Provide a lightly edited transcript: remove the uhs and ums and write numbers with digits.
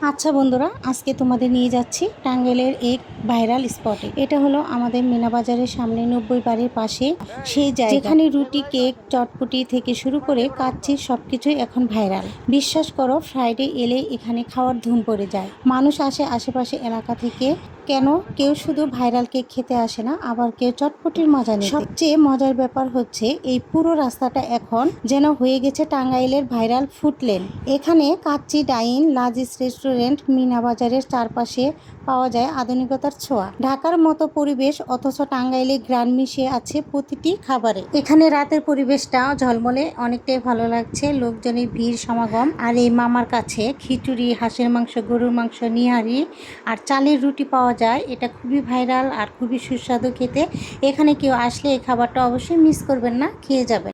আচ্ছা বন্ধুরা, আজকে তোমাদের নিয়ে যাচ্ছি টাঙ্গাইলের এক ভাইরাল স্পটে। এটা হলো আমাদের মিনা বাজারের সামনে 90 বাড়ির পাশে সেই জায়গা যেখানে রুটি, কেক, চটপটি থেকে শুরু করে কাচ্চি সবকিছুই এখন ভাইরাল। বিশ্বাস করো, ফ্রাইডে এলে এখানে খাওয়ার ধুম পড়ে যায়। মানুষ আসে আশেপাশে এলাকা থেকে। কেন? কেউ শুধু ভাইরাল কেক খেতে আসে না, আবার কেউ চটপটির মজা নিতে। সবচেয়ে মজার ব্যাপার হচ্ছে এই পুরো রাস্তাটা এখন যেন হয়ে গেছে টাঙ্গাইলের ভাইরাল ফুড লেন। এখানে কাচ্চি, ডাইন, লাজিজ রেস্টুরেন্ট, মিনা বাজারের চারপাশে পাওয়া যায় আধুনিকতার ছোঁয়া। ঢাকার মতো পরিবেশ, অথচ টাঙ্গাইলে গ্রান মিশিয়ে আছে প্রতিটি খাবারে। এখানে রাতের পরিবেশটা ঝলমলে, অনেকটাই ভালো লাগছে। লোকজনের ভিড় সমাগম। আর এই মামার কাছে খিচুড়ি, হাঁসের মাংস, গরুর মাংস, নিহারি আর চালের রুটি পাওয়া যায়। এটা খুবই ভাইরাল আর খুবই সুস্বাদু খেতে। এখানে কেউ আসলে এই খাবারটা অবশ্যই মিস করবেন না, খেয়ে যাবেন।